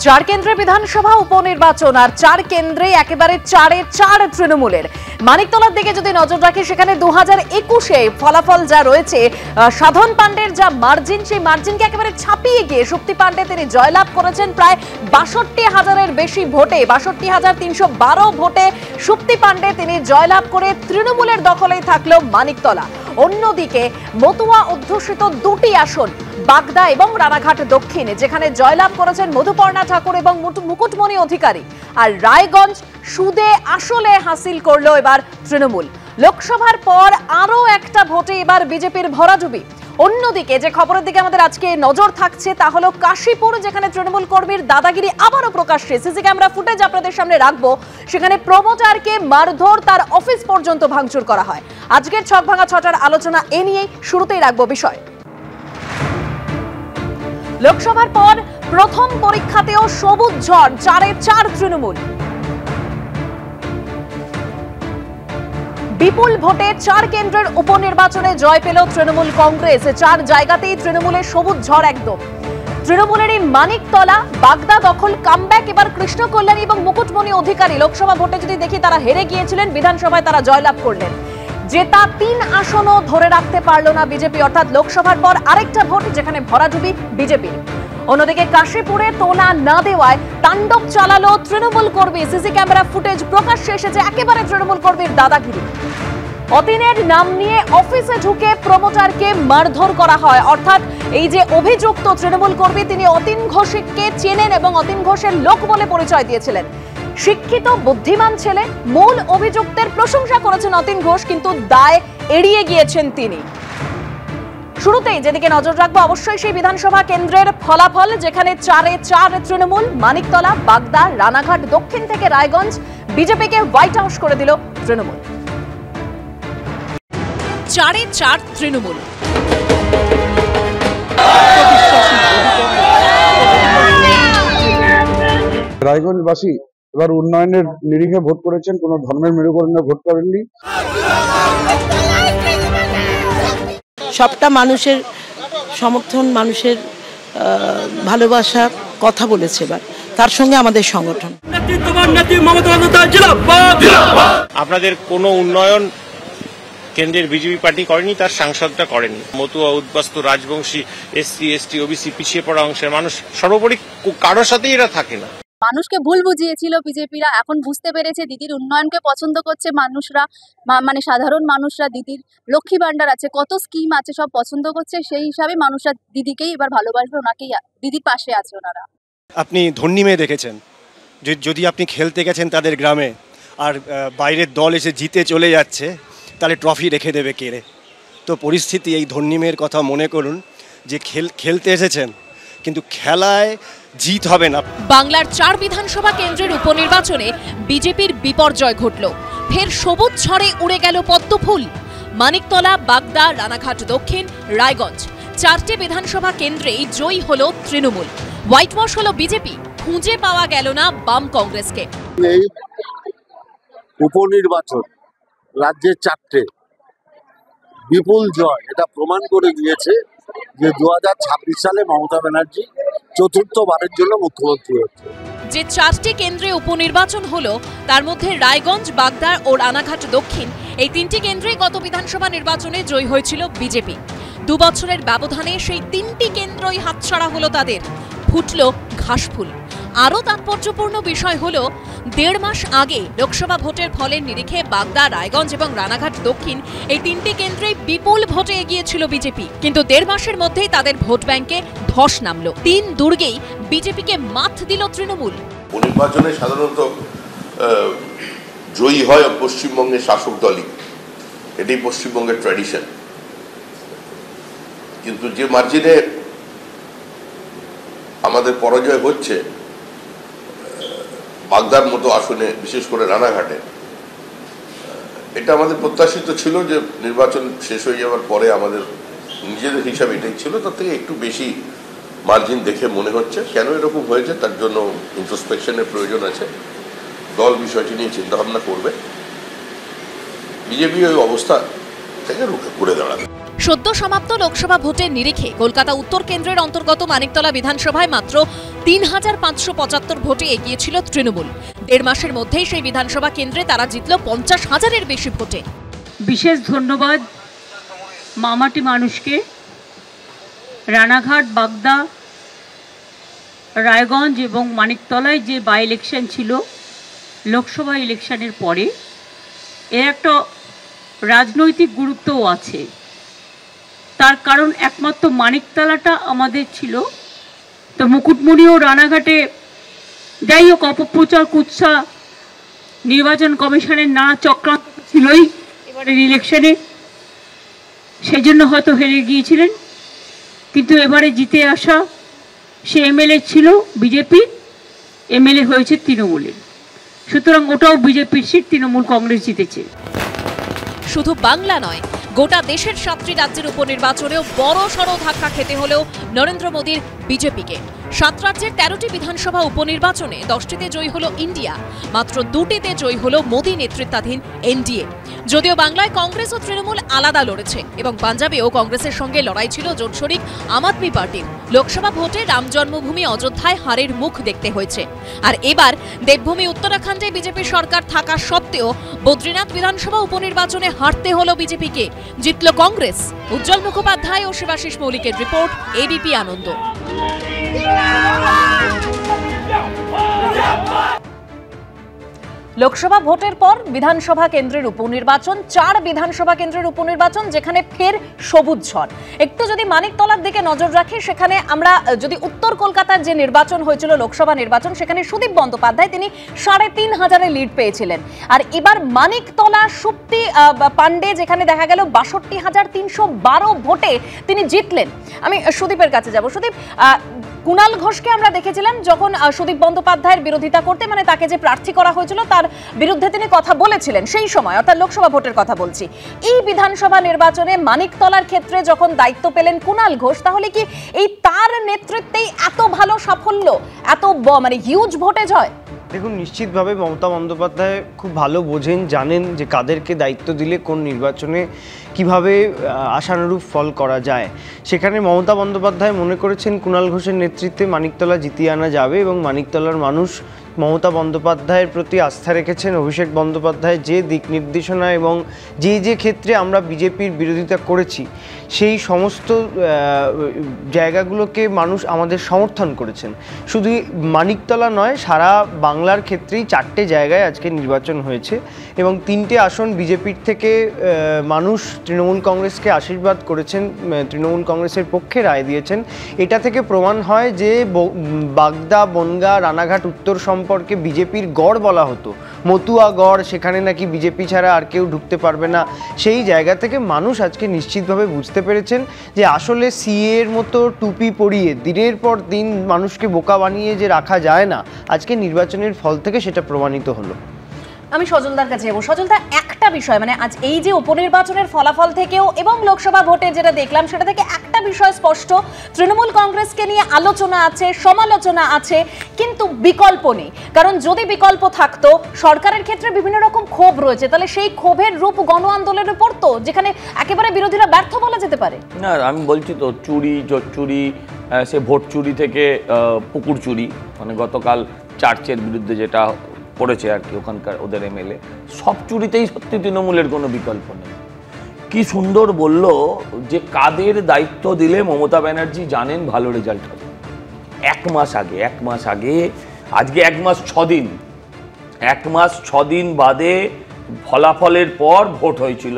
চার কেন্দ্রে বিধানসভা উপনির্বাচন আর চার কেন্দ্রে একেবারে চারে চার তৃণমূলের। মানিকতলার দিকে যদি নজর রাখি, সেখানে 2021-এ ফলাফল যা রয়েছে, সাধন পাণ্ডের যা মার্জিন, সেই মার্জিনকে একেবারে ছাপিয়ে গিয়ে শক্তি পাণ্ডে তিনি জয়লাভ করেছেন প্রায় 62,000-এর বেশি ভোটে। 62,312 ভোটে শক্তি পাণ্ডে তিনি জয়লাভ করে তৃণমূলের দখলেই থাকলো মানিকতলা। অন্যদিকে মতুয়া অধ্যুষিত দুটি আসন বাগদা এবং রানাঘাট দক্ষিণ, যেখানে জয়লাভ করেছেন মধুপর্ণা ঠাকুর এবং মুকুটমণি অধিকারী। আর রায়গঞ্জ সুদে আসলে হাসিল করলো এবার তৃণমূল। লোকসভার পর আরো একটা ভোটে এবার বিজেপির ভরাডুবি। অন্যদিকে যে খবরের দিকে আমাদের আজকে নজর থাকছে তা হলো কাশীপুর, যেখানে তৃণমূল কর্মীর দাদাগিরি আবারও প্রকাশ্যে। সিসি ক্যামেরা ফুটেজ আপনাদের সামনে রাখবো। সেখানে প্রমোটারকে মারধর, তার অফিস পর্যন্ত ভাঙচুর করা হয়। আজকের ছক ভাঙা ছটার আলোচনা এ নিয়েই শুরুতেই রাখবো বিষয়। লোকসভার পর প্রথম পরীক্ষাতেও সবুজ ঝড়, চারে চার তৃণমূল। বিপুল ভোটে চার কেন্দ্রের উপনির্বাচনে জয় পেল তৃণমূল কংগ্রেস। চার জায়গাতেই তৃণমূলের সবুজ ঝড় একদম। তৃণমূলেরই মানিকতলা, বাগদা দখল, কামব্যাক এবার কৃষ্ণ কল্যাণী এবং মুকুটমণি অধিকারী। লোকসভা ভোটে যদি দেখি, তারা হেরে গিয়েছিলেন, বিধানসভায় তারা জয়লাভ করলেন। জেতা 3 আসনও ধরে রাখতে পারল না বিজেপি, অর্থাৎ লোকসভার পর আরেকটা ভোট যেখানে ভরাডুবি বিজেপির। অন্যদিকে কাশীপুরে তোলা না দেওয়ায় তাণ্ডব চালালো তৃণমূল কর্মী। সিসি ক্যামেরা ফুটেজ প্রকাশ্যে এসেছে একেবারে তৃণমূল কর্মীর দাদাগিরি। অতীনের নাম নিয়ে অফিসে ঢুকে প্রমোটারকে মারধর করা হয়, অর্থাৎ এই যে অভিযুক্ত তৃণমূল কর্মী, তিনি অতীন ঘোষকে চেনেন এবং অতীন ঘোষের লোক বলে পরিচয় দিয়েছিলেন। শিক্ষিত বুদ্ধিমান ছেলে, মূল অভিযুক্তের প্রশংসা করেছেন অতীন ঘোষ, কিন্তু দায় এড়িয়ে গিয়েছেন তিনি। শুরুতেই যেদিকে নজর রাখবো অবশ্যই সেই বিধানসভা কেন্দ্রের ফলাফল, যেখানে চারে চার তৃণমূল। মানিকতলা, বাগদা, রানাঘাট দক্ষিণ থেকে রায়গঞ্জ বিজেপিকে হোয়াইট হাউস করে দিল তৃণমূল। চারে চার তৃণমূল। রায়গঞ্জবাসী এবার উন্নয়নের নিরিখে ভোট করেছেন, কোনো ধর্মের মেরুকরণে ভোট করেননি। সবটা মানুষের সমর্থন, মানুষের ভালোবাসা কথা বলেছে এবার, তার সঙ্গে আমাদের সংগঠন। আপনাদের কোনো উন্নয়ন কেন্দ্রের বিজেপি পার্টি করেনি, তার সাংসদরা করেনি। মতুয়া, উদ্বাস্তু, রাজবংশী, এসসি, এসটি, ওবিসি, পিছিয়ে পড়া অংশের মানুষ, সর্বোপরি কারোর সাথেই এরা থাকে না। মানুষকে ভুল বুঝিয়েছিল বিজেপিরা, এখন বুঝতে পেরেছে দিদির উন্নয়নকে পছন্দ করছে মানুষরা, মানে সাধারণ মানুষরা। দিদির লক্ষ্মী ভান্ডার আছে, কত স্কিম আছে, সব পছন্দ করছে। সেই হিসাবে মানুষরা দিদিকেই এবার ভালোবাসবে, ওনাকেই, দিদির পাশে আছে ওনারা। আপনি ধন্যী মেয়ে দেখেছেন, যদি আপনি খেলতে গেছেন তাদের গ্রামে আর বাইরের দল এসে জিতে চলে যাচ্ছে, তাহলে ট্রফি রেখে দেবে কেড়ে। তো পরিস্থিতি এই ধন্যী মেয়ের কথা মনে করুন, যে খেলতে এসেছেন কিন্তু খেলায় জিত হবে না। বাংলার 4 বিধানসভা কেন্দ্রের উপনির্বাচনে বিজেপির বিপর্যয় ঘটল। ফের সবুজ ঝড়ে উড়ে গেল পদ্মফুল। মানিকতলা, বাগদা, রানাঘাট দক্ষিণ, রায়গঞ্জ 4টে বিধানসভা কেন্দ্রেই জয়ী হলো তৃণমূল। হোয়াইট ওয়াশ হলো বিজেপি, খুঁজে পাওয়া গেল না বাম কংগ্রেসকে। এই উপনির্বাচন রাজ্যের 4টে বিপুল জয় এটা প্রমাণ করে দিয়েছে যে 2026 সালে মমতা ব্যানার্জি চতুর্থবারের জন্য মুখ্যমন্ত্রী হচ্ছে। যে 4টি কেন্দ্রে উপনির্বাচন হলো, তার মধ্যে রায়গঞ্জ, বাগদা ও রানাঘাট দক্ষিণ, এই 3টি কেন্দ্রেই গত বিধানসভা নির্বাচনে জয়ী হয়েছিল বিজেপি। 2 বছরের ব্যবধানে সেই 3টি কেন্দ্রই হাতছাড়া হলো তাদের। ফুটল ঘাসফুল। আরও তাৎপর্যপূর্ণ বিষয় হলো, 1.5 মাস আগে লোকসভা ভোটের ফলের নিরিখে বাগদা, রায়গঞ্জ এবং রানাঘাট দক্ষিণ এই 3টি কেন্দ্রেই বিপুল ভোটে এগিয়েছিল বিজেপি, কিন্তু 1.5 মাসের মধ্যেই তাদের ভোট ব্যাংকে ধস নামলো। 3 দুর্গেই বিজেপিকে মাত দিল তৃণমূল। নির্বাচনে সাধারণত জয়ী হয় পশ্চিমবঙ্গের শাসক দলই, এটাই পশ্চিমবঙ্গের ট্র্যাডিশন। কিন্তু যে মার্জিনে আমাদের পরাজয় হচ্ছে বাগদার মতো আসনে, বিশেষ করে রানাঘাটে, এটা আমাদের প্রত্যাশিত ছিল যে নির্বাচন শেষ হয়ে যাওয়ার পরে আমাদের নিজেদের হিসাবে এটাই ছিল, তার থেকে একটু বেশি মার্জিন দেখে মনে হচ্ছে। কেন এরকম হয়েছে তার জন্য ইন্ট্রোস্পেকশনের প্রয়োজন আছে। দল বিষয়টি নিয়ে চিন্তাভাবনা করবে। বিজেপি ওই অবস্থা থেকে ঘুরে দাঁড়াবে। সদ্য সমাপ্ত লোকসভা ভোটের নিরিখে কলকাতা উত্তর কেন্দ্রের অন্তর্গত মানিকতলা বিধানসভায় মাত্র ৩,৫৭৫ ভোটে এগিয়েছিল তৃণমূল। ১.৫ মাসের মধ্যেই সেই বিধানসভা কেন্দ্রে তারা জিতল ৫০,০০০-এর বেশি ভোটে। বিশেষ ধন্যবাদ মামাটি মানুষকে। রানাঘাট, বাগদা, রায়গঞ্জ এবং মানিকতলায় যে বাই ইলেকশন ছিল লোকসভা ইলেকশনের পরে, এর একটা রাজনৈতিক গুরুত্বও আছে। তার কারণ একমাত্র মানিকতলাটা আমাদের ছিল, তো মুকুটমণিও রানাঘাটে যাই হোক অপপ্রচার কুৎসা, নির্বাচন কমিশনের নানা চক্রান্ত ছিলই এবারের ইলেকশনে, সেই জন্য হয়তো হেরে গিয়েছিলেন। কিন্তু এবারে জিতে আসা সে এমএলএ ছিল বিজেপির, এমএলএ হয়েছে তৃণমূলের, সুতরাং ওটাও বিজেপির সিট, তৃণমূল কংগ্রেস জিতেছে। শুধু বাংলা নয়, গোটা দেশের 7টি রাজ্যের উপনির্বাচনেও বড় সড় ধাক্কা খেতে হলেও নরেন্দ্র মোদীর বিজেপিকে। 7 রাজ্যের 13টি বিধানসভা উপনির্বাচনে 10টিতে জয়ী হল ইন্ডিয়া, মাত্র 2টিতে জয়ী হল মোদী নেতৃত্বাধীন এনডিএ। যদিও বাংলায় কংগ্রেস ও তৃণমূল আলাদা লড়েছে এবং পাঞ্জাবেও কংগ্রেসের সঙ্গে লড়াই ছিল জোট শরিক আম আদমি পার্টির। লোকসভা ভোটে রাম জন্মভূমি অযোধ্যায় হারের মুখ দেখতে হয়েছে। আর এবার দেবভূমি উত্তরাখণ্ডে বিজেপি সরকার থাকা সত্ত্বেও বদ্রীনাথ বিধানসভা উপনির্বাচনে হারতে হল বিজেপিকে, জিতল কংগ্রেস। উজ্জ্বল মুখোপাধ্যায় ও শিবাশিস মৌলিকের রিপোর্ট, এবিপি আনন্দ। লোকসভা ভোটের পর বিধানসভা কেন্দ্রের উপনির্বাচন, 4 বিধানসভা কেন্দ্রের উপনির্বাচন, যেখানে ফের সবুজ ঝড়। একটু যদি মানিকতলার দিকে নজর রাখি, সেখানে আমরা যদি উত্তর কলকাতার যে নির্বাচন হয়েছিল লোকসভা নির্বাচন, সেখানে সুদীপ বন্দ্যোপাধ্যায় তিনি 3,500 লিড পেয়েছিলেন। আর এবার মানিকতলা সুপ্তি পান্ডে, যেখানে দেখা গেল 62,312 ভোটে তিনি জিতলেন। আমি সুদীপের কাছে যাব। সুদীপ, কুণাল ঘোষকে আমরা দেখেছিলাম যখন সুদীপ বন্দ্যোপাধ্যায়ের বিরোধিতা করতে, মানে তাকে যে প্রার্থী করা হয়েছিল তার বিরুদ্ধে তিনি কথা বলেছিলেন সেই সময়, অর্থাৎ লোকসভা ভোটের কথা বলছি। এই বিধানসভা নির্বাচনে মানিকতলার ক্ষেত্রে যখন দায়িত্ব পেলেন কুণাল ঘোষ, তাহলে কি এই তার নেতৃত্বেই এত ভালো সাফল্য, এত মানে হিউজ ভোটে জয়? দেখুন, নিশ্চিতভাবে মমতা বন্দ্যোপাধ্যায় খুব ভালো বোঝেন, জানেন যে কাদেরকে দায়িত্ব দিলে কোন নির্বাচনে কিভাবে আশানুরূপ ফল করা যায়। সেখানে মমতা বন্দ্যোপাধ্যায় মনে করেছেন কুণাল ঘোষের নেতৃত্বে মানিকতলা জিতিয়ে আনা যাবে এবং মানিকতলার মানুষ মমতা বন্দ্যোপাধ্যায়ের প্রতি আস্থা রেখেছেন। অভিষেক বন্দ্যোপাধ্যায় যে দিক নির্দেশনা এবং যে ক্ষেত্রে আমরা বিজেপির বিরোধিতা করেছি সেই সমস্ত জায়গাগুলোকে মানুষ আমাদের সমর্থন করেছেন। শুধু মানিকতলা নয়, সারা বাংলার ক্ষেত্রেই 4টে জায়গায় আজকে নির্বাচন হয়েছে এবং 3টে আসন বিজেপির থেকে মানুষ তৃণমূল কংগ্রেসকে আশীর্বাদ করেছেন, তৃণমূল কংগ্রেসের পক্ষে রায় দিয়েছেন। এটা থেকে প্রমাণ হয় যে বাগদা, বনগাঁ, রানাঘাট উত্তর সম্পর্কে বিজেপির গড় বলা হতো, মতুয়া গড়, সেখানে নাকি বিজেপি ছাড়া আর কেউ ঢুকতে পারবে না। সেই জায়গা থেকে মানুষ আজকে নিশ্চিতভাবে বুঝতে পেরেছেন যে আসলে সিএ এর মতো টুপি পরিয়ে দিনের পর দিন মানুষকে বোকা বানিয়ে যে রাখা যায় না, আজকে নির্বাচনের ফল থেকে সেটা প্রমাণিত হলো। আমি সজলদার কাছে যাবো। সজলদা, একটা বিষয়, মানে আজ এই যে উপনির্বাচনের ফলাফল থেকেও এবং লোকসভা ভোটে যেটা দেখলাম সেটা থেকে একটা বিষয় স্পষ্ট, তৃণমূল কংগ্রেসকে নিয়ে আলোচনা আছে, সমালোচনা আছে, কিন্তু বিকল্প নেই। কারণ যদি বিকল্প থাকতো, সরকারের ক্ষেত্রে বিভিন্ন রকম ক্ষোভ রয়েছে, তাহলে সেই ক্ষোভের রূপ গণ আন্দোলনে পড়তো, যেখানে একেবারে বিরোধীরা ব্যর্থ বলা যেতে পারে। না, আমি বলছি তো, চুরি, জোট চুরি, সে ভোট চুরি থেকে পুকুর চুরি, মানে গতকাল চার্চের বিরুদ্ধে যেটা পড়েছে আর কি, ওখানকার ওদের এমএলএ, সব চুরিতেই সত্যি তৃণমূলের কোনো বিকল্প নেই। কি সুন্দর বলল যে কাদের দায়িত্ব দিলে মমতা ব্যানার্জি জানেন ভালো রেজাল্ট হবে। 1 মাস আগে, আজকে 1 মাস 6 দিন, 1 মাস 6 দিন বাদে ফলাফলের পর ভোট হয়েছিল।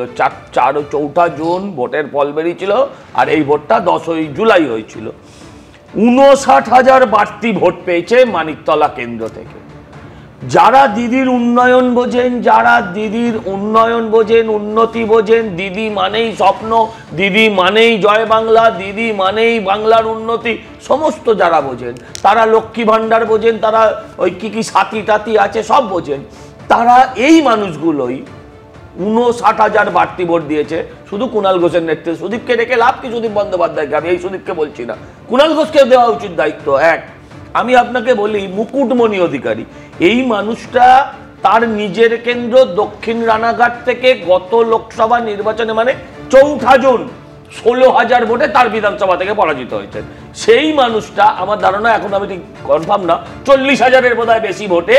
4 জুন ভোটের ফল বেরিয়েছিল, আর এই ভোটটা 10 জুলাই হয়েছিল। 59,000 বাড়তি ভোট পেয়েছে মানিকতলা কেন্দ্র থেকে। যারা দিদির উন্নয়ন বোঝেন, উন্নতি বোঝেন, দিদি মানেই স্বপ্ন, দিদি মানেই জয় বাংলা, দিদি মানেই বাংলার উন্নতি, সমস্ত যারা বোঝেন, তারা লক্ষ্মী ভাণ্ডার বোঝেন, তারা ওই কি সাথী টাতি আছে সব বোঝেন, তারা এই মানুষগুলোই 59,000 বাড়তি ভোট দিয়েছে শুধু কুণাল ঘোষের নেতৃত্বে। সুদীপকে রেখে লাভ কি? সুদীপ বন্দ্যোপাধ্যায়কে, আমি এই সুদীপকে বলছি না, কুণাল ঘোষকে দেওয়া উচিত দায়িত্ব। আমি আপনাকে বলি, মুকুটমণি অধিকারী, এই মানুষটা তার নিজের কেন্দ্র দক্ষিণ রানাঘাট থেকে গত লোকসভা নির্বাচনে, মানে 4 জুন 16,000 ভোটে তার বিধানসভা থেকে পরাজিত হয়েছে। সেই মানুষটা আমার ধারণা, এখন আমি ঠিক কনফার্ম না, 40,000-এর বোধহয় বেশি ভোটে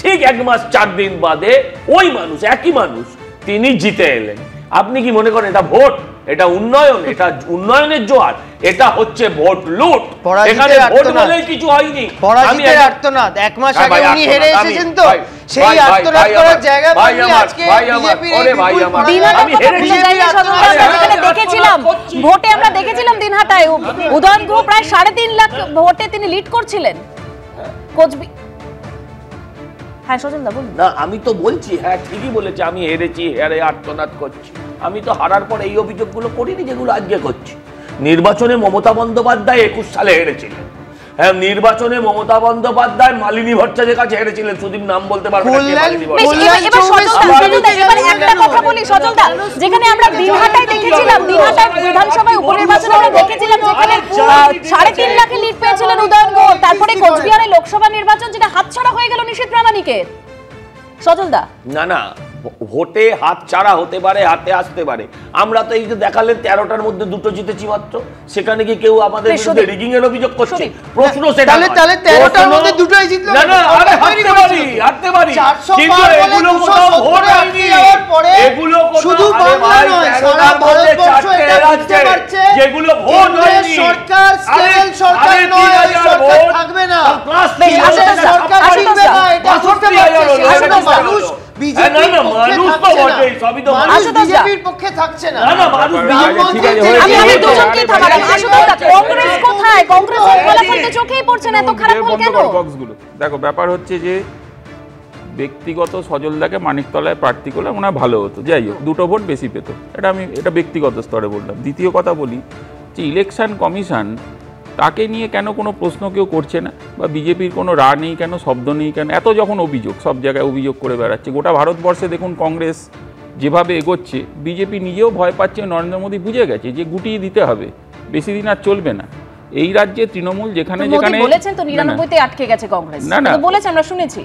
ঠিক 1 মাস 4 দিন বাদে ওই মানুষ, একই মানুষ, তিনি জিতে এলেন। আপনি কি মনে করেন এটা ভোট? এটা উন্নয়ন? এটা উন্নয়নের জোয়ার? এটা হচ্ছে ভোট লুট। এখানে ভোট বলেই কিছু হয়নি। পরাজিতের আর্তনাদ 1 মাস আগে উনি হেরে এসেছেন, তো সেই আর্তনাদ করার জায়গা আপনি আজকে বিজেপির আমি দেখেছিলাম ভোটে, আমরা দেখেছিলাম দিনহাটায় উদয়ন গুহ প্রায় 3.5 লাখ ভোটে তিনি লিড করছিলেন। হ্যাঁ সজল দা বলুন। না আমি তো বলছি, হ্যাঁ ঠিকই বলেছে, আমি হেরেছি, হেরে আর্তনাদ করছি। আমি তো হারার পর এই অভিযোগগুলো করিনি যেগুলো আজকে করছি। নির্বাচনে মমতা বন্দ্যোপাধ্যায় 21 সালে হেরেছিলেন। হ্যাঁ, নির্বাচনে মমতা বন্দ্যোপাধ্যায় মালিনী ভট্টাচার্যের কাছে হেরেছিলেন। সুদীপ নাম বলতে পারবেন না। একটা কথা বলি সজল দা, যেখানে আমরা দিনহাটায় দেখেছিলাম, দিনহাটায় বিধানসভায় উপনির্বাচনে আমরা দেখেছিলাম যেখানে 3.5 লাখে লিড পেয়েছিলেন উদয়ন গুহ। তারপরে কোচবিহারে লোকসভা নির্বাচন যেটা হাতছাড়া হয়ে গেল নিশীথ প্রামাণিকের। সজল দা না না, ভোটে হাত ছাড়া হতে পারে, হাতে আসতে পারে। আমরা তো এই যে দেখালেন 13টার মধ্যে 2টো জিতেছি মাত্র। সেখানে কি কেউ আমাদের বিরুদ্ধে রিগিং এর অভিযোগ করছে? প্রশ্ন সেটা। তাহলে 13টার মধ্যে 2টোই জিতলো না? না, আরে হারতে পারি, কিন্তু এগুলো কোথাও ভোট হয়নি। এগুলো শুধু বাংলা নয়, সারা ভারতবর্ষ এটা বুঝতে পারছে যেগুলো ভোট হয়নি। সরকার স্টেবল সরকার নয়, এই সরকার থাকবে না, সরকার থাকবে না, এটা বুঝতে পারছে। মানুষ বিজেপির পক্ষে থাকছে না। দেখো, ব্যাপার হচ্ছে যে ব্যক্তিগত সজলদাকে মানিকতলায় প্রার্থী করলে মনে হয় ভালো হতো। যাই হোক, 2টো ভোট বেশি পেত, এটা ব্যক্তিগত স্তরে বললাম। দ্বিতীয় কথা বলি যে ইলেকশন কমিশন তাকে নিয়ে কেন কোনো প্রশ্ন কেউ করছে না, বা বিজেপির কোনো রা নেই কেন, শব্দ নেই কেন? এত যখন অভিযোগ, সব জায়গায় অভিযোগ করে বেড়াচ্ছে। গোটা ভারতবর্ষে দেখুন কংগ্রেস যেভাবে এগোচ্ছে, বিজেপি নিজেও ভয় পাচ্ছে। নরেন্দ্র মোদী বুঝে গেছে যে গুটিয়ে দিতে হবে, বেশি দিন আর চলবে না। এই রাজ্যে তৃণমূল যেখানে যেখানে বলেছেন তো 99-তে আটকে গেছে কংগ্রেস, তো বলেছে আমরা শুনেছি।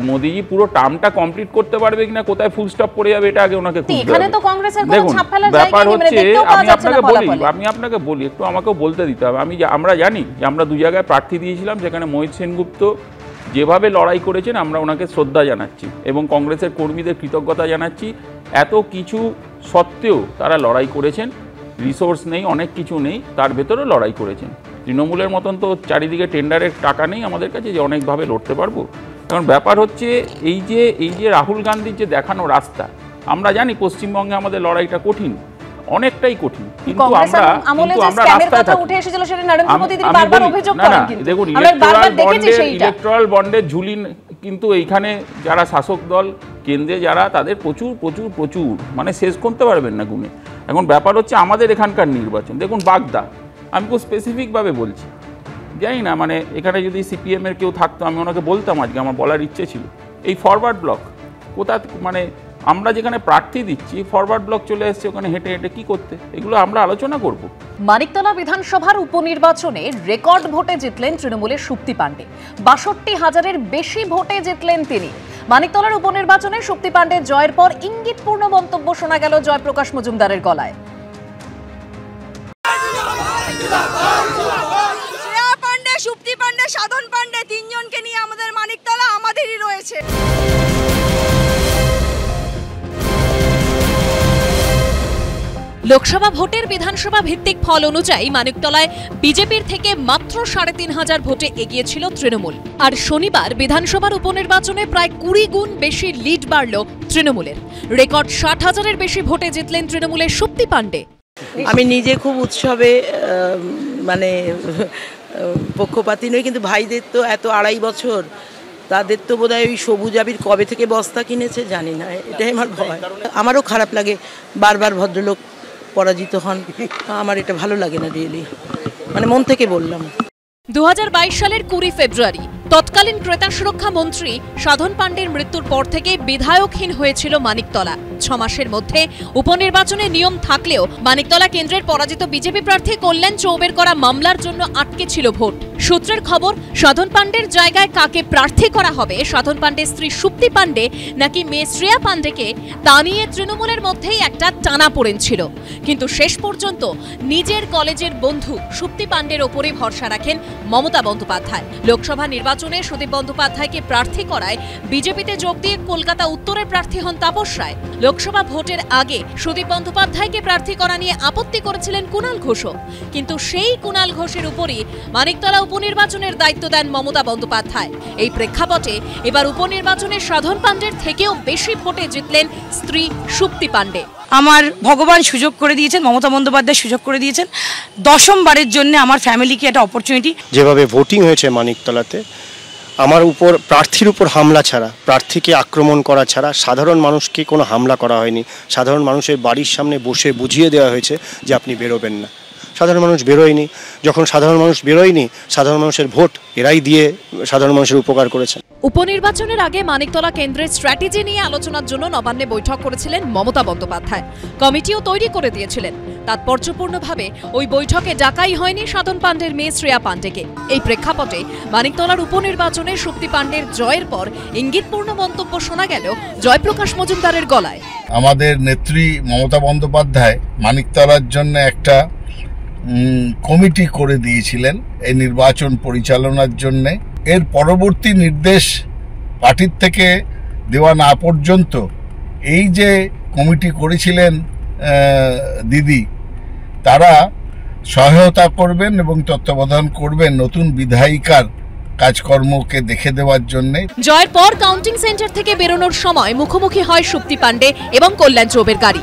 মোদিজি পুরো টার্মটা কমপ্লিট করতে পারবে কিনা, কোথায় ফুল স্টপ পড়ে যাবে, এটা আগে ওনাকে খুঁজতে হবে। এখানে তো কংগ্রেসের কোনো ছাপ ফেলার জায়গা নেই, মানে দেখতেও পাওয়া যাচ্ছে না ফলাফল। আমি আপনাকে বলি, একটু আমাকেও বলতে দিতে হবে। আমরা জানি যে আমরা 2 জায়গায় প্রার্থী দিয়েছিলাম, যেখানে মোহিত সেনগুপ্ত যেভাবে লড়াই করেছেন আমরা ওনাকে শ্রদ্ধা জানাচ্ছি এবং কংগ্রেসের কর্মীদের কৃতজ্ঞতা জানাচ্ছি। এত কিছু সত্ত্বেও তারা লড়াই করেছেন, রিসোর্স নেই, অনেক কিছু নেই, তার ভেতরেও লড়াই করেছেন। তৃণমূলের মতন তো চারিদিকে টেন্ডারের টাকা নেই আমাদের কাছে যে অনেকভাবে লড়তে পারবো। কারণ ব্যাপার হচ্ছে এই যে রাহুল গান্ধীর যে দেখানো রাস্তা, আমরা জানি পশ্চিমবঙ্গে আমাদের লড়াইটা কঠিন, অনেকটাই কঠিন, কিন্তু আমরা রাস্তায় থাকি। দেখুন, ইলেকট্রাল বন্ডের ঝুলি কিন্তু এইখানে যারা শাসক দল, কেন্দ্রে যারা, তাদের প্রচুর প্রচুর প্রচুর, মানে শেষ করতে পারবেন না গুণে। এখন ব্যাপার হচ্ছে আমাদের এখানকার নির্বাচন, দেখুন বাগদা, আমি খুব স্পেসিফিকভাবে বলছি, জানি না মানে এখানে যদি সিপিএমের কেউ থাকতো আমি ওনাকে বলতাম, আজকে আমার বলার ইচ্ছে ছিল। এই ফরওয়ার্ড ব্লক কোথা, মানে আমরা যেখানে প্রার্থী দিচ্ছি ফরওয়ার্ড ব্লক চলে এসেছে, ওখানে হেঁটে হেঁটে কি করতে, এগুলো আমরা আলোচনা করব। মানিকতলা বিধানসভার উপনির্বাচনে রেকর্ড ভোটে জিতলেন তৃণমূলের সুপ্তি পাণ্ডে। 62,000-এর বেশি ভোটে জিতলেন তিনি। মানিকতলার উপনির্বাচনে সুপ্তি পাণ্ডের জয়ের পর ইঙ্গিতপূর্ণ মন্তব্য শোনা গেল জয়প্রকাশ মজুমদারের গলায়। সুপ্তি পাণ্ডে, সাধন পাণ্ডে, 3 জনকে নিয়ে আমাদের মানিকতলা আমাদেরই রয়েছে। লোকসভা ভোটের বিধানসভা ভিত্তিক ফল অনুযায়ী মানিকতলায় বিজেপির থেকে মাত্র 3,500 ভোটে এগিয়েছিল তৃণমূল। আর শনিবার বিধানসভার উপনির্বাচনে প্রায় 20 গুণ বেশি লিড বাড়ল তৃণমূলের। রেকর্ড 60,000-এর বেশি ভোটে জিতলেন তৃণমূলের সুপ্তি পাণ্ডে। আমি নিজে খুব উৎসবে মানে পক্ষপাতী নই, কিন্তু ভাইদের তো এত 2.5 বছর, তাদের তো বোধহয় ওই সবুজ আবির কবে থেকে বস্তা কিনেছে জানি না, এটাই আমার ভয়। আমারও খারাপ লাগে বারবার ভদ্রলোক পরাজিত হন, আমার এটা ভালো লাগে না রিয়েলি, মানে মন থেকে বললাম। 2022 সালের 20 ফেব্রুয়ারি তৎকালীন ক্রেতা সুরক্ষা মন্ত্রী সাধন পাণ্ডের মৃত্যুর পর থেকে বিধায়কহীন হয়েছিল মানিকতলা। 6 মাসের মধ্যে উপনির্বাচনে নিয়ম থাকলেও মানিকতলা কেন্দ্রের পরাজিত বিজেপি প্রার্থী কল্যাণ চৌবের করা মামলার জন্য আটকে ছিল ভোট। সূত্রের খবর, সাধন পাণ্ডের জায়গায় কাকে প্রার্থী করা হবে, সাধন পাণ্ডের স্ত্রী সুপ্তি পাণ্ডে নাকি মেয়ে শ্রেয়া পাণ্ডেকে, তা নিয়ে তৃণমূলের মধ্যেই একটা টানাপোড়েন ছিল। কিন্তু শেষ পর্যন্ত নিজের কলেজের বন্ধু সুপ্তি পাণ্ডের ওপরই ভরসা রাখেন মমতা বন্দ্যোপাধ্যায়। লোকসভা নির্বাচনে সুদীপ বন্দ্যোপাধ্যায়কে প্রার্থী করায় বিজেপিতে যোগ দিয়ে কলকাতা উত্তরের প্রার্থী হন তাপস রায়। লোকসভা ভোটের আগে সুদীপ বন্দ্যোপাধ্যায়কে প্রার্থী করা নিয়ে আপত্তি করেছিলেন কুণাল ঘোষও, কিন্তু সেই কুণাল ঘোষের উপরই মানিকতলা উপনির্বাচনের দায়িত্ব দেন মমতা বন্দ্যোপাধ্যায়। এই প্রেক্ষাপটে এবার উপনির্বাচনে সাধন পাণ্ডের থেকেও বেশি ভোটে জিতলেন স্ত্রী সুপ্তি পাণ্ডে। আমার ভগবান সুযোগ করে দিয়েছেন, মমতা বন্দ্যোপাধ্যায় সুযোগ করে দিয়েছেন, 10মবারের জন্য আমার ফ্যামিলিকে একটা অপরচুনিটি। যেভাবে ভোটিং হয়েছে মানিকতলাতে, আমার উপর প্রার্থীর উপর হামলা ছাড়া, প্রার্থীকে আক্রমণ করা ছাড়া সাধারণ মানুষকে কোনো হামলা করা হয়নি। সাধারণ মানুষের বাড়ির সামনে বসে বুঝিয়ে দেওয়া হয়েছে যে আপনি বেরোবেন না। সাধারণ মানুষ বেরোয়নি। যখন সাধারণ মানুষ বেরোয়নি, সাধারণ মানুষের ভোট এরাই দিয়ে সাধারণ মানুষের উপকার করেছেন। উপনির্বাচনের আগে মানিকতলা কেন্দ্রের স্ট্র্যাটেজি নিয়ে আলোচনার জন্য নবান্নে বৈঠক করেছিলেন মমতা বন্দ্যোপাধ্যায়। কমিটিও তৈরি করে দিয়েছিলেন। তাৎপর্যপূর্ণভাবে ওই বৈঠকে ডাকাই হয়নি সাধন পাণ্ডের মেয়ে শ্রেয়া পাণ্ডেকে। এই প্রেক্ষাপটে মানিকতলার উপনির্বাচনে সুপ্তি পাণ্ডের জয়ের পর ইঙ্গিতপূর্ণ মন্তব্য শোনা গেল জয়প্রকাশ মজুমদারের গলায়। আমাদের নেত্রী মমতা বন্দ্যোপাধ্যায় মানিকতলার জন্য একটা কমিটি করে দিয়েছিলেন এই নির্বাচন পরিচালনার জন্য। এর পরবর্তী নির্দেশ পার্টির থেকে দেওয়া না পর্যন্ত এই যে কমিটি করেছিলেন দিদি, তারা সহায়তা করবেন এবং তত্ত্বাবধান করবেন নতুন বিধায়িকার কাজকর্মকে দেখে দেওয়ার জন্য। জয়ের পর কাউন্টিং সেন্টার থেকে বেরোনোর সময় মুখোমুখি হয় সুপ্তি পাণ্ডে এবং কল্যাণ চৌবের গাড়ি।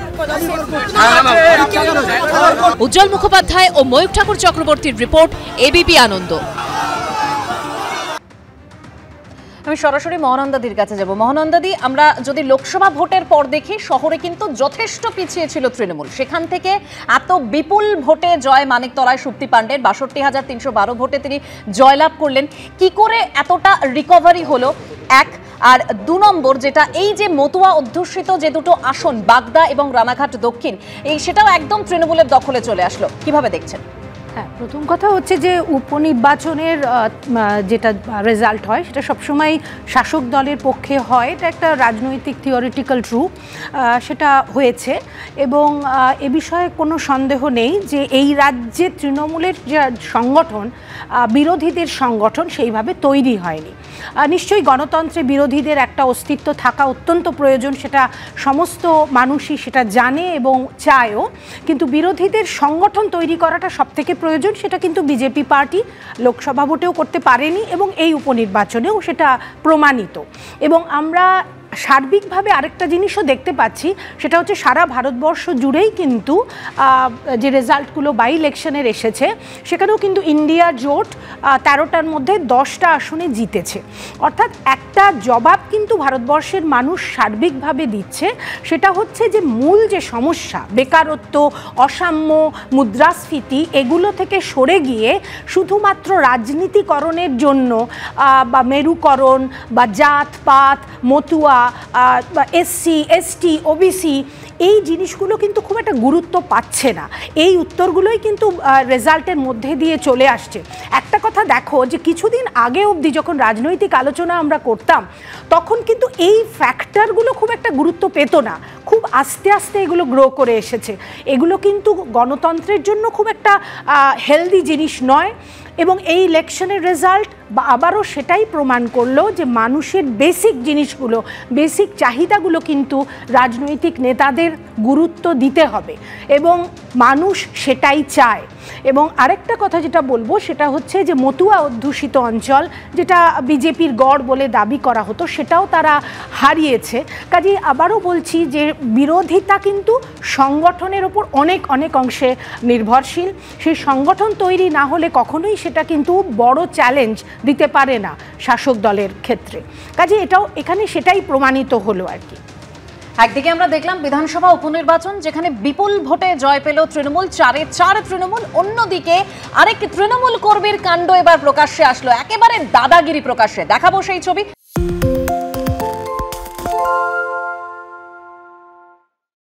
উজ্জ্বল মুখোপাধ্যায় ও ময়ূর ঠাকুর চক্রবর্তীর রিপোর্ট, এবিপি আনন্দ। আমি সরাসরি মহানন্দাদির কাছে যাব। মহানন্দাদি, আমরা যদি লোকসভা ভোটের পর দেখি, শহরে কিন্তু যথেষ্ট পিছিয়ে ছিল তৃণমূল। সেখান থেকে এত বিপুল ভোটে জয় মানিকতলায় সুপ্তি পাণ্ডের, ৬২,৩১২ ভোটে তিনি জয়লাভ করলেন। কি করে এতটা রিকভারি হলো, এক? আর ২ নম্বর, যেটা এই যে মতুয়া অধ্যুষিত যে দুটো আসন বাগদা এবং রানাঘাট দক্ষিণ, এই সেটাও একদম তৃণমূলের দখলে চলে আসলো, কিভাবে দেখছেন? হ্যাঁ, প্রথম কথা হচ্ছে যে উপনির্বাচনের যেটা রেজাল্ট হয় সেটা সবসময় শাসক দলের পক্ষে হয়। এটা একটা রাজনৈতিক থিওরিটিক্যাল ট্রু, সেটা হয়েছে। এবং এ বিষয়ে কোনো সন্দেহ নেই যে এই রাজ্যে তৃণমূলের যে সংগঠন, বিরোধীদের সংগঠন সেইভাবে তৈরি হয়নি। নিশ্চয়ই গণতন্ত্রে বিরোধীদের একটা অস্তিত্ব থাকা অত্যন্ত প্রয়োজন, সেটা সমস্ত মানুষই সেটা জানে এবং চায়ও। কিন্তু বিরোধীদের সংগঠন তৈরি করাটা সবথেকে প্রয়োজন। সেটা কিন্তু বিজেপি পার্টি লোকসভা ভোটেও করতে পারেনি এবং এই উপনির্বাচনেও সেটা প্রমাণিত। এবং আমরা সার্বিকভাবে আরেকটা জিনিসও দেখতে পাচ্ছি, সেটা হচ্ছে সারা ভারতবর্ষ জুড়েই কিন্তু যে রেজাল্টগুলো বাই ইলেকশনের এসেছে, সেখানেও কিন্তু ইন্ডিয়া জোট 13টার মধ্যে 10টা আসনে জিতেছে। অর্থাৎ একটা জবাব কিন্তু ভারতবর্ষের মানুষ সার্বিকভাবে দিচ্ছে, সেটা হচ্ছে যে মূল যে সমস্যা, বেকারত্ব, অসাম্য, মুদ্রাস্ফীতি, এগুলো থেকে সরে গিয়ে শুধুমাত্র রাজনীতিকরণের জন্য বা মেরুকরণ বা জাতপাত, মতুয়া, এসসি, এসটি, ওবিসি, এই জিনিসগুলো কিন্তু খুব একটা গুরুত্ব পাচ্ছে না। এই উত্তরগুলোই কিন্তু রেজাল্টের মধ্যে দিয়ে চলে আসছে। একটা কথা দেখো, যে কিছুদিন আগে অবধি যখন রাজনৈতিক আলোচনা আমরা করতাম, তখন কিন্তু এই ফ্যাক্টরগুলো খুব একটা গুরুত্ব পেত না। খুব আস্তে আস্তে এগুলো গ্রো করে এসেছে। এগুলো কিন্তু গণতন্ত্রের জন্য খুব একটা হেলদি জিনিস নয়। এবং এই ইলেকশনের রেজাল্ট আবারও সেটাই প্রমাণ করলো যে মানুষের বেসিক জিনিসগুলো, বেসিক চাহিদাগুলো কিন্তু রাজনৈতিক নেতাদের গুরুত্ব দিতে হবে এবং মানুষ সেটাই চায়। এবং আরেকটা কথা যেটা বলবো, সেটা হচ্ছে যে মতুয়া অধ্যুষিত অঞ্চল, যেটা বিজেপির গড় বলে দাবি করা হতো, সেটাও তারা হারিয়েছে। কাজেই আবারও বলছি যে বিরোধিতা কিন্তু সংগঠনের ওপর অনেক অনেক অংশে নির্ভরশীল। সেই সংগঠন তৈরি না হলে কখনোই সেটা কিন্তু বড় চ্যালেঞ্জ দিতে পারে না শাসক দলের ক্ষেত্রে। কাজে এটাও এখানে সেটাই প্রমাণিত হলো আর কি। একদিকে আমরা দেখলাম বিধানসভা উপনির্বাচন যেখানে বিপুল ভোটে জয় পেল তৃণমূল, 4-এ 4 তৃণমূল। অন্যদিকে আরেক তৃণমূল কর্মীর কাণ্ড এবার প্রকাশ্যে আসলো, একেবারে দাদাগিরি প্রকাশ্যে। দেখাবো সেই ছবি।